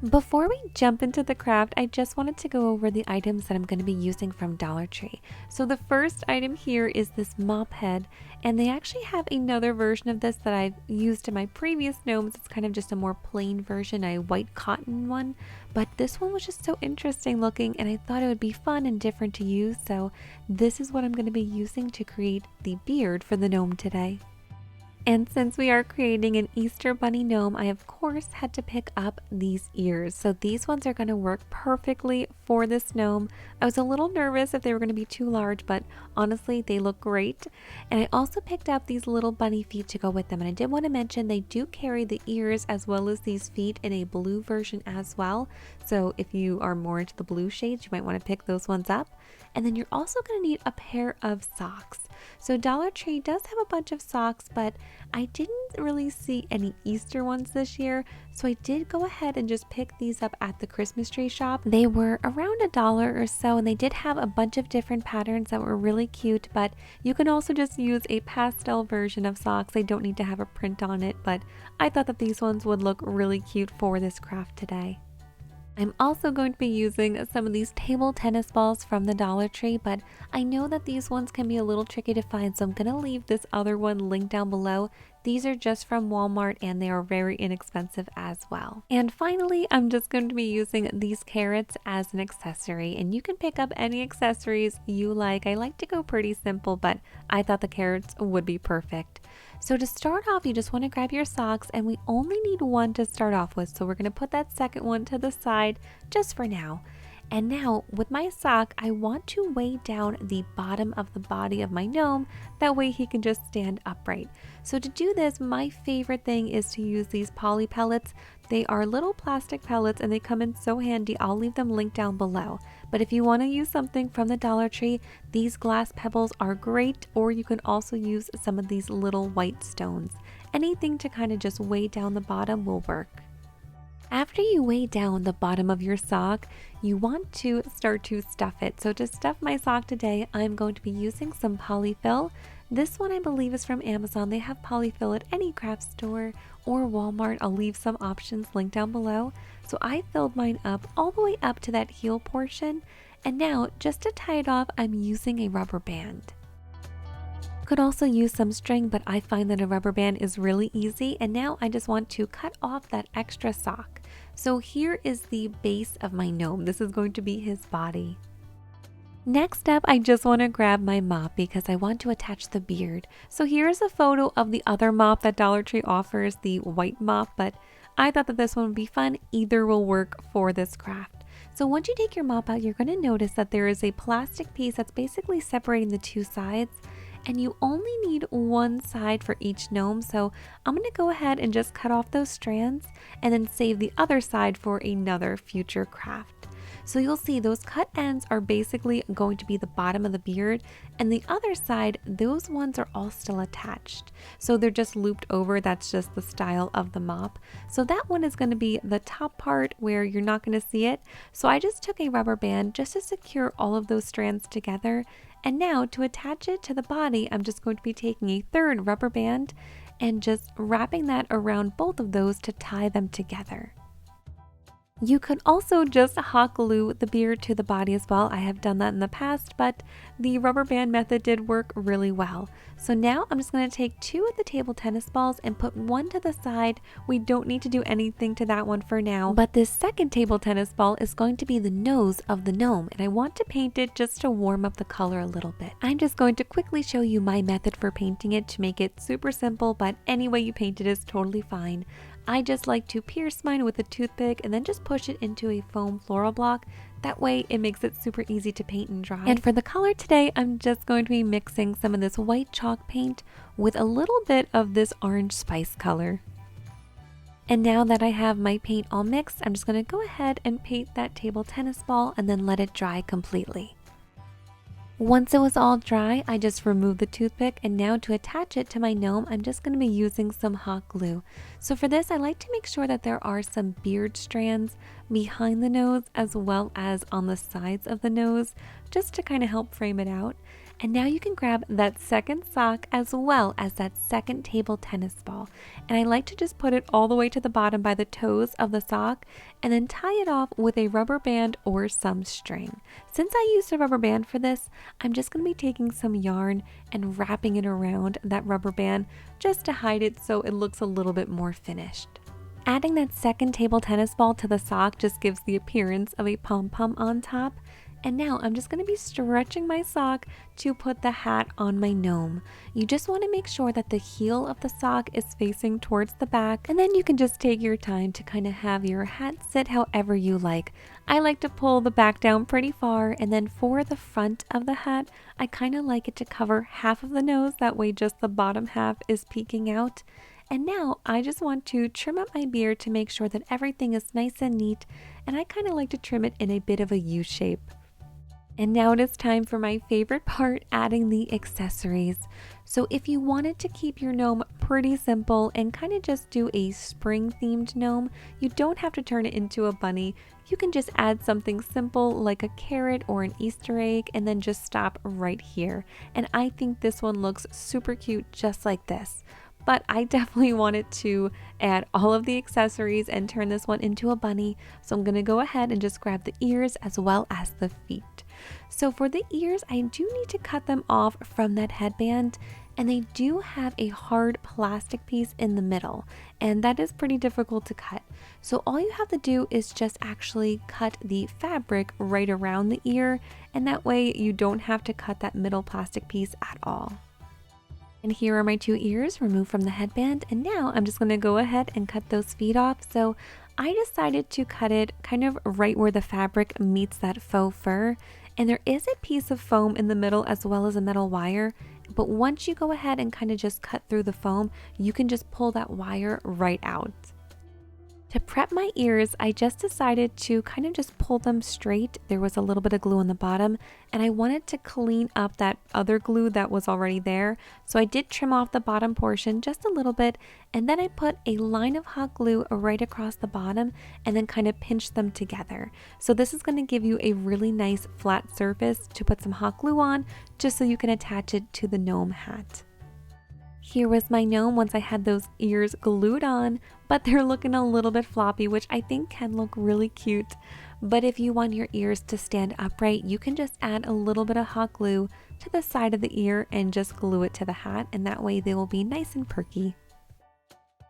Speaker 1: Before we jump into the craft, I just wanted to go over the items that I'm going to be using from Dollar Tree. So the first item here is this mop head, and they actually have another version of this that I've used in my previous gnomes. It's kind of just a more plain version, a white cotton one, but this one was just so interesting looking, and I thought it would be fun and different to use, so this is what I'm going to be using to create the beard for the gnome today. And since we are creating an Easter bunny gnome, I of course had to pick up these ears. So these ones are going to work perfectly for this gnome. I was a little nervous if they were going to be too large, but honestly they look great. And I also picked up these little bunny feet to go with them. And I did want to mention they do carry the ears as well as these feet in a blue version as well. So if you are more into the blue shades, you might want to pick those ones up. And then you're also going to need a pair of socks. So Dollar Tree does have a bunch of socks, but I didn't really see any Easter ones this year, so I did go ahead and just pick these up at the Christmas tree shop. They were around $1 or so, and they did have a bunch of different patterns that were really cute, but you can also just use a pastel version of socks. They don't need to have a print on it, but I thought that these ones would look really cute for this craft today. I'm also going to be using some of these table tennis balls from the Dollar Tree, but I know that these ones can be a little tricky to find, so I'm going to leave this other one linked down below These are just from Walmart and they are very inexpensive as well. And finally, I'm just going to be using these carrots as an accessory, and you can pick up any accessories you like. I like to go pretty simple, but I thought the carrots would be perfect. So to start off, you just want to grab your socks, and we only need one to start off with. So we're going to put that second one to the side just for now. And now with my sock, I want to weigh down the bottom of the body of my gnome. That way he can just stand upright. So to do this, my favorite thing is to use these poly pellets. They are little plastic pellets and they come in so handy. I'll leave them linked down below. But if you want to use something from the Dollar Tree, these glass pebbles are great, or you can also use some of these little white stones. Anything to kind of just weigh down the bottom will work. After you weigh down the bottom of your sock, you want to start to stuff it. So to stuff my sock today, I'm going to be using some Poly-Fil. This one I believe is from Amazon. They have Poly-Fil at any craft store or Walmart. I'll leave some options linked down below. So I filled mine up all the way up to that heel portion. And now just to tie it off, I'm using a rubber band. Could also use some string, but I find that a rubber band is really easy. And now I just want to cut off that extra sock. So here is the base of my gnome. This is going to be his body. Next up, I just want to grab my mop because I want to attach the beard. So here is a photo of the other mop that Dollar Tree offers, the white mop, but I thought that this one would be fun. Either will work for this craft. So once you take your mop out, you're going to notice that there is a plastic piece that's basically separating the two sides. And you only need one side for each gnome, so I'm going to go ahead and just cut off those strands and then save the other side for another future craft. So you'll see those cut ends are basically going to be the bottom of the beard, and the other side, those ones are all still attached. So they're just looped over. That's just the style of the mop. So that one is going to be the top part where you're not going to see it. So I just took a rubber band just to secure all of those strands together. And now to attach it to the body, I'm just going to be taking a third rubber band and just wrapping that around both of those to tie them together. You could also just hot glue the beard to the body as well. I have done that in the past, but the rubber band method did work really well. So now I'm just going to take two of the table tennis balls and put one to the side. We don't need to do anything to that one for now, but this second table tennis ball is going to be the nose of the gnome, and I want to paint it just to warm up the color a little bit. I'm just going to quickly show you my method for painting it to make it super simple, but any way you paint it is totally fine. I just like to pierce mine with a toothpick and then just push it into a foam floral block. That way it makes it super easy to paint and dry. And for the color today, I'm just going to be mixing some of this white chalk paint with a little bit of this orange spice color. And now that I have my paint all mixed, I'm just going to go ahead and paint that table tennis ball and then let it dry completely. Once it was all dry, I just removed the toothpick, and now to attach it to my gnome, I'm just going to be using some hot glue. So for this, I like to make sure that there are some beard strands behind the nose as well as on the sides of the nose, just to kind of help frame it out. And now you can grab that second sock as well as that second table tennis ball. And I like to just put it all the way to the bottom by the toes of the sock and then tie it off with a rubber band or some string. Since I used a rubber band for this, I'm just going to be taking some yarn and wrapping it around that rubber band just to hide it so it looks a little bit more finished. Adding that second table tennis ball to the sock just gives the appearance of a pom-pom on top. And now I'm just going to be stretching my sock to put the hat on my gnome. You just want to make sure that the heel of the sock is facing towards the back, and then you can just take your time to kind of have your hat sit however you like. I like to pull the back down pretty far, and then for the front of the hat, I kind of like it to cover half of the nose. That way just the bottom half is peeking out. And now I just want to trim up my beard to make sure that everything is nice and neat, and I kind of like to trim it in a bit of a U shape. And now it is time for my favorite part, adding the accessories. So if you wanted to keep your gnome pretty simple and kind of just do a spring themed gnome, you don't have to turn it into a bunny. You can just add something simple like a carrot or an Easter egg and then just stop right here. And I think this one looks super cute just like this. but I definitely wanted to add all of the accessories and turn this one into a bunny. So I'm gonna go ahead and just grab the ears as well as the feet. So for the ears, I do need to cut them off from that headband, and they do have a hard plastic piece in the middle, and that is pretty difficult to cut. So all you have to do is just actually cut the fabric right around the ear, and that way you don't have to cut that middle plastic piece at all. And here are my two ears removed from the headband, and now I'm just going to go ahead and cut those feet off. So I decided to cut it kind of right where the fabric meets that faux fur, and there is a piece of foam in the middle as well as a metal wire, but once you go ahead and kind of just cut through the foam, you can just pull that wire right out. To prep my ears, I just decided to kind of just pull them straight. There was a little bit of glue on the bottom, and I wanted to clean up that other glue that was already there. So I did trim off the bottom portion just a little bit, and then I put a line of hot glue right across the bottom and then kind of pinched them together. So this is going to give you a really nice flat surface to put some hot glue on, just so you can attach it to the gnome hat. Here was my gnome once I had those ears glued on, but they're looking a little bit floppy, which I think can look really cute. But if you want your ears to stand upright, you can just add a little bit of hot glue to the side of the ear and just glue it to the hat, and that way they will be nice and perky.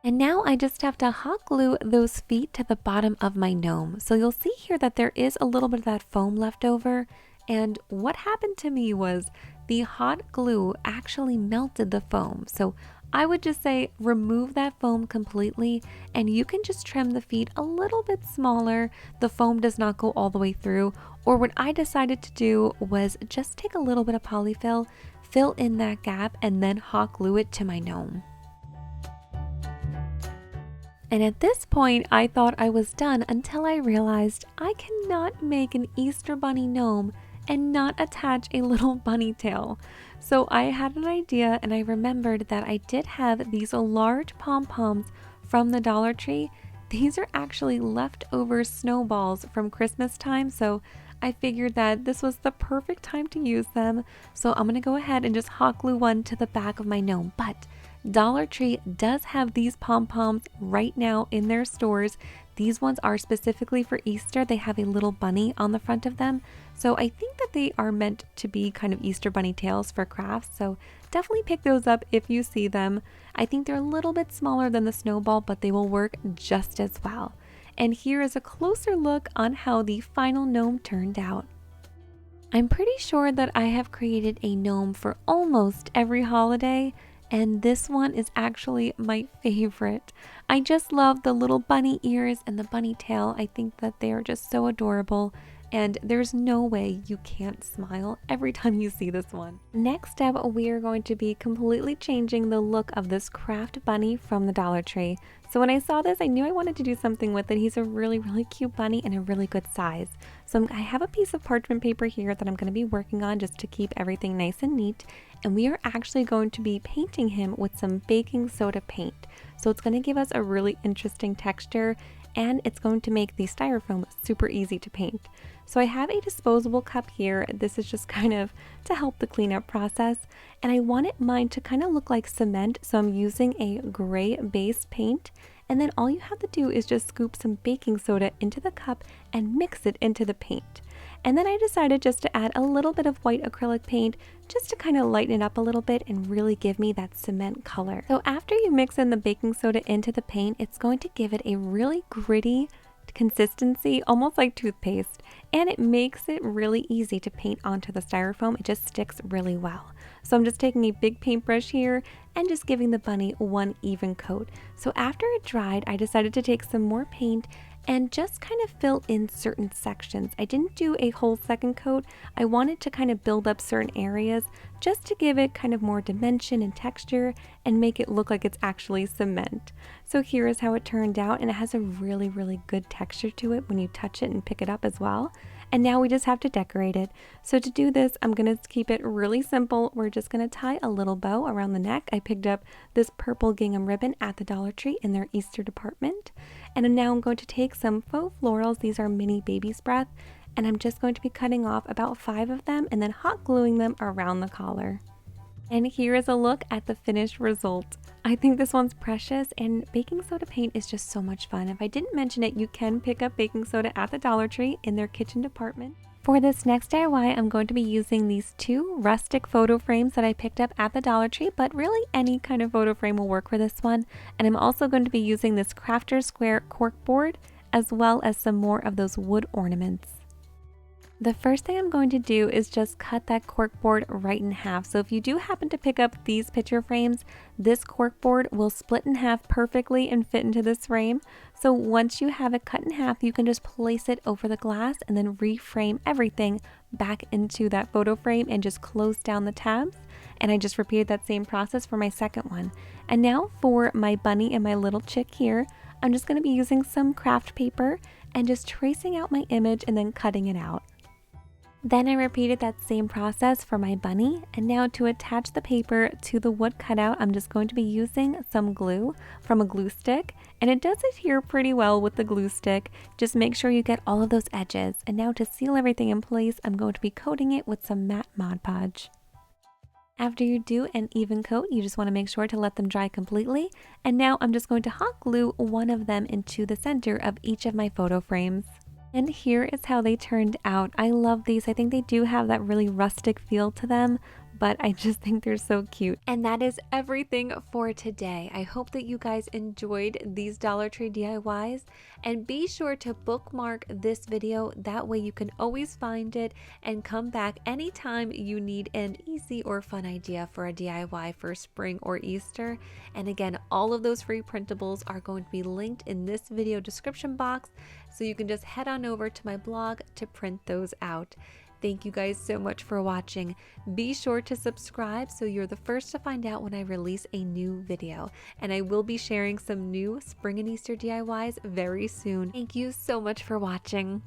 Speaker 1: And now I just have to hot glue those feet to the bottom of my gnome. So you'll see here that there is a little bit of that foam left over. And what happened to me was the hot glue actually melted the foam. So I would just say remove that foam completely, and you can just trim the feet a little bit smaller. The foam does not go all the way through. Or what I decided to do was just take a little bit of Poly-Fil, fill in that gap, and then hot glue it to my gnome. And at this point, I thought I was done until I realized I cannot make an Easter bunny gnome and not attach a little bunny tail. So I had an idea, and I remembered that I did have these large pom-poms from the Dollar Tree. These are actually leftover snowballs from Christmas time, so I figured that this was the perfect time to use them. So I'm gonna go ahead and just hot glue one to the back of my gnome. But Dollar Tree does have these pom-poms right now in their stores. These ones are specifically for Easter. They have a little bunny on the front of them. So I think that they are meant to be kind of Easter bunny tails for crafts. So definitely pick those up if you see them. I think they're a little bit smaller than the snowball, but they will work just as well. And here is a closer look on how the final gnome turned out. I'm pretty sure that I have created a gnome for almost every holiday, and this one is actually my favorite. I just love the little bunny ears and the bunny tail. I think that they are just so adorable, and there's no way you can't smile every time you see this one. Next up, we are going to be completely changing the look of this craft bunny from the Dollar Tree. So when I saw this, I knew I wanted to do something with it. He's a really cute bunny and a really good size. So I have a piece of parchment paper here that I'm going to be working on just to keep everything nice and neat. And we are actually going to be painting him with some baking soda paint. So it's going to give us a really interesting texture, and it's going to make the styrofoam super easy to paint. So I have a disposable cup here. This is just kind of to help the cleanup process, and I wanted mine to kind of look like cement, so I'm using a gray base paint, and then all you have to do is just scoop some baking soda into the cup and mix it into the paint. And then I decided just to add a little bit of white acrylic paint just to kind of lighten it up a little bit and really give me that cement color. So after you mix in the baking soda into the paint, it's going to give it a really gritty consistency, almost like toothpaste, and it makes it really easy to paint onto the styrofoam. It just sticks really well. So I'm just taking a big paintbrush here and just giving the bunny one even coat. So after it dried, I decided to take some more paint and just kind of fill in certain sections. I didn't do a whole second coat. I wanted to kind of build up certain areas just to give it kind of more dimension and texture and make it look like it's actually cement. So here is how it turned out, and it has a really good texture to it when you touch it and pick it up as well. And now we just have to decorate it. So to do this, I'm gonna keep it really simple. We're just gonna tie a little bow around the neck. I picked up this purple gingham ribbon at the Dollar Tree in their Easter department. And now I'm going to take some faux florals. These are mini baby's breath. And I'm just going to be cutting off about 5 of them and then hot gluing them around the collar. And here is a look at the finished result. I think this one's precious, and baking soda paint is just so much fun. If I didn't mention it, you can pick up baking soda at the Dollar Tree in their kitchen department. For this next DIY, I'm going to be using these 2 rustic photo frames that I picked up at the Dollar Tree, but really any kind of photo frame will work for this one. And I'm also going to be using this Crafter Square cork board, as well as some more of those wood ornaments. The first thing I'm going to do is just cut that cork board right in half. So if you do happen to pick up these picture frames, this cork board will split in half perfectly and fit into this frame. So once you have it cut in half, you can just place it over the glass and then reframe everything back into that photo frame and just close down the tabs. And I just repeated that same process for my second one. And now for my bunny and my little chick here, I'm just going to be using some craft paper and just tracing out my image and then cutting it out. Then I repeated that same process for my bunny, and now to attach the paper to the wood cutout, I'm just going to be using some glue from a glue stick, and it does adhere pretty well with the glue stick. Just make sure you get all of those edges. And now to seal everything in place, I'm going to be coating it with some matte Mod Podge. After you do an even coat, you just want to make sure to let them dry completely. And now I'm just going to hot glue one of them into the center of each of my photo frames. And here is how they turned out. I love these. I think they do have that really rustic feel to them, but I just think they're so cute. And that is everything for today. I hope that you guys enjoyed these Dollar Tree DIYs, and be sure to bookmark this video. That way you can always find it and come back anytime you need an easy or fun idea for a DIY for spring or Easter. And again, all of those free printables are going to be linked in this video description box, so you can just head on over to my blog to print those out. Thank you guys so much for watching. Be sure to subscribe so you're the first to find out when I release a new video. And I will be sharing some new spring and Easter DIYs very soon. Thank you so much for watching.